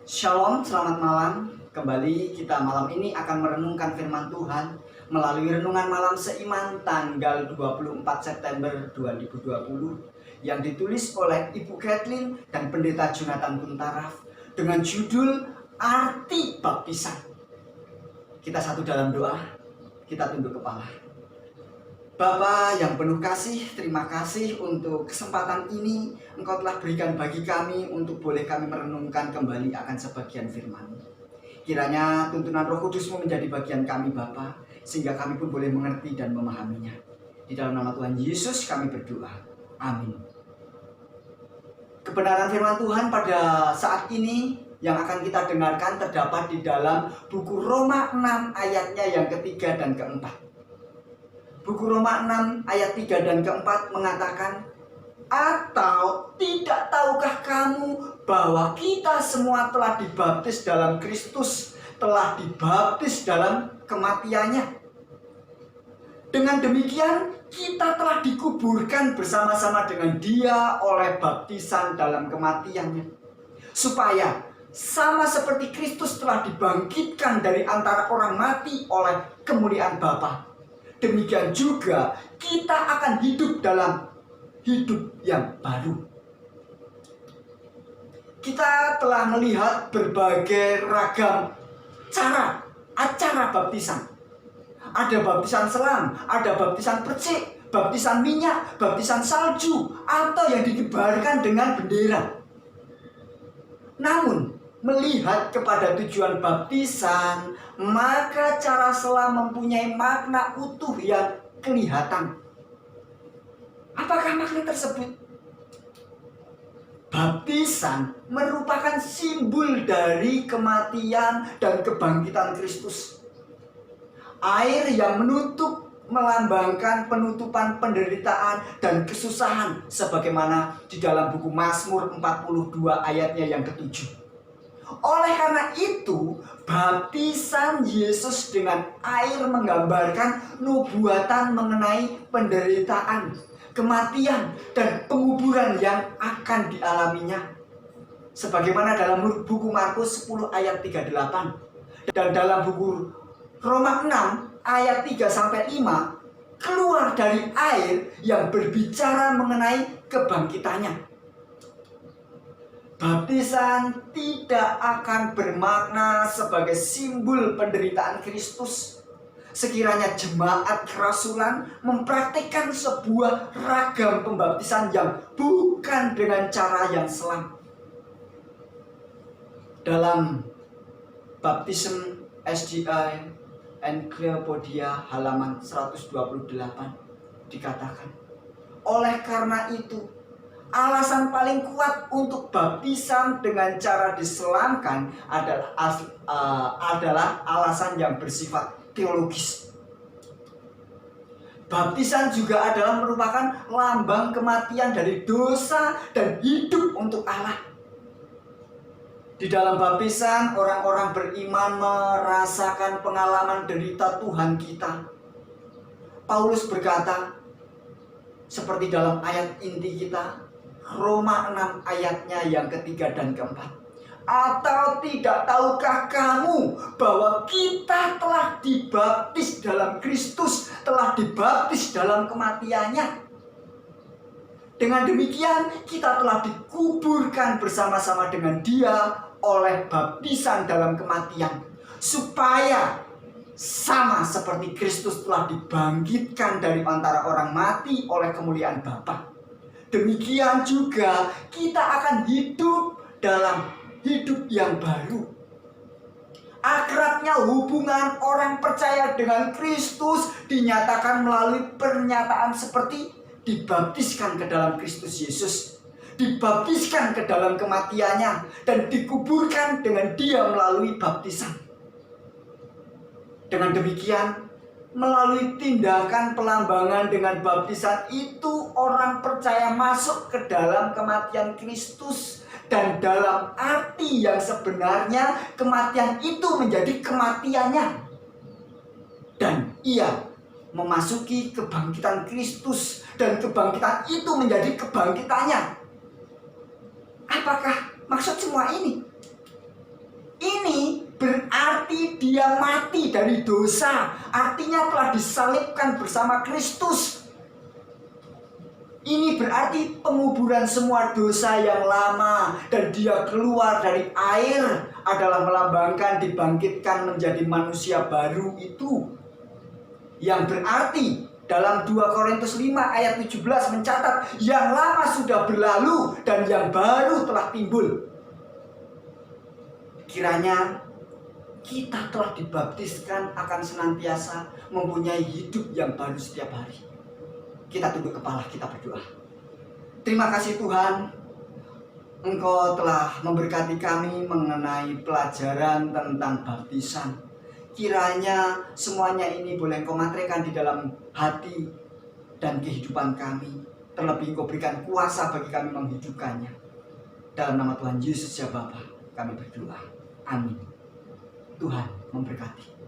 Shalom, selamat malam. Kembali kita malam ini akan merenungkan firman Tuhan melalui renungan malam seiman tanggal 24 September 2020 yang ditulis oleh Ibu Kathleen dan Pendeta Jonathan Kuntaraf dengan judul Arti Baptisan. Kita satu dalam doa, kita tunduk kepala. Bapa yang penuh kasih, terima kasih untuk kesempatan ini Engkau telah berikan bagi kami untuk boleh kami merenungkan kembali akan sebagian firman. Kiranya tuntunan Roh Kudus-Mu menjadi bagian kami Bapa, sehingga kami pun boleh mengerti dan memahaminya. Di dalam nama Tuhan Yesus kami berdoa. Amin. Kebenaran firman Tuhan pada saat ini yang akan kita dengarkan terdapat di dalam buku Roma 6 ayatnya yang ketiga dan keempat. Buku Roma 6 ayat 3 dan keempat mengatakan, atau tidak tahukah kamu bahwa kita semua telah dibaptis dalam Kristus, telah dibaptis dalam kematiannya. Dengan demikian kita telah dikuburkan bersama-sama dengan Dia oleh baptisan dalam kematiannya, supaya sama seperti Kristus telah dibangkitkan dari antara orang mati oleh kemuliaan Bapa, demikian juga kita akan hidup dalam hidup yang baru. Kita telah melihat berbagai ragam acara baptisan. Ada baptisan selam, ada baptisan percik, baptisan minyak, baptisan salju, atau yang dikibarkan dengan bendera. Namun, melihat kepada tujuan baptisan, maka cara selam mempunyai makna utuh yang kelihatan. Apakah makna tersebut? Baptisan merupakan simbol dari kematian dan kebangkitan Kristus. Air yang menutup melambangkan penutupan penderitaan dan kesusahan, sebagaimana di dalam buku Mazmur 42 ayatnya yang ke-7. Oleh karena itu, baptisan Yesus dengan air menggambarkan nubuatan mengenai penderitaan, kematian, dan penguburan yang akan dialaminya. Sebagaimana dalam buku Markus 10 ayat 38 dan dalam buku Roma 6 ayat 3-5 keluar dari air yang berbicara mengenai kebangkitannya. Baptisan tidak akan bermakna sebagai simbol penderitaan Kristus sekiranya jemaat kerasulan mempraktikkan sebuah ragam pembaptisan yang bukan dengan cara yang selam. Dalam Baptism SDI Encyclopedia halaman 128 dikatakan, oleh karena itu alasan paling kuat untuk baptisan dengan cara diselamkan adalah alasan yang bersifat teologis. Baptisan juga adalah merupakan lambang kematian dari dosa dan hidup untuk Allah. Di dalam baptisan, orang-orang beriman merasakan pengalaman derita Tuhan kita. Paulus berkata, seperti dalam ayat inti kita, Roma 6 ayatnya yang ketiga dan keempat. Atau tidak tahukah kamu bahwa kita telah dibaptis dalam Kristus, telah dibaptis dalam kematiannya? Dengan demikian kita telah dikuburkan bersama-sama dengan Dia oleh baptisan dalam kematian, supaya sama seperti Kristus telah dibangkitkan dari antara orang mati oleh kemuliaan Bapa, demikian juga kita akan hidup dalam hidup yang baru. Akrabnya hubungan orang percaya dengan Kristus dinyatakan melalui pernyataan seperti dibaptiskan ke dalam Kristus Yesus, dibaptiskan ke dalam kematiannya, dan dikuburkan dengan Dia melalui baptisan. Dengan demikian, melalui tindakan pelambangan dengan baptisan itu, orang percaya masuk ke dalam kematian Kristus. Dan dalam arti yang sebenarnya, kematian itu menjadi kematiannya. Dan ia memasuki kebangkitan Kristus. Dan kebangkitan itu menjadi kebangkitannya. Apakah maksud semua ini? Ini berarti dia mati dari dosa. Artinya telah disalibkan bersama Kristus. Ini berarti penguburan semua dosa yang lama. Dan dia keluar dari air adalah melambangkan dibangkitkan menjadi manusia baru itu. Yang berarti dalam 2 Korintus 5 ayat 17 mencatat, yang lama sudah berlalu dan yang baru telah timbul. Kiranya kita telah dibaptiskan akan senantiasa mempunyai hidup yang baru setiap hari. Kita tunduk kepala, kita berdoa. Terima kasih Tuhan, Engkau telah memberkati kami mengenai pelajaran tentang baptisan. Kiranya semuanya ini boleh Engkau materaikan di dalam hati dan kehidupan kami. Terlebih Engkau berikan kuasa bagi kami menghidupkannya. Dalam nama Tuhan Yesus ya Bapa, kami berdoa. Amin. Tuhan memberkati.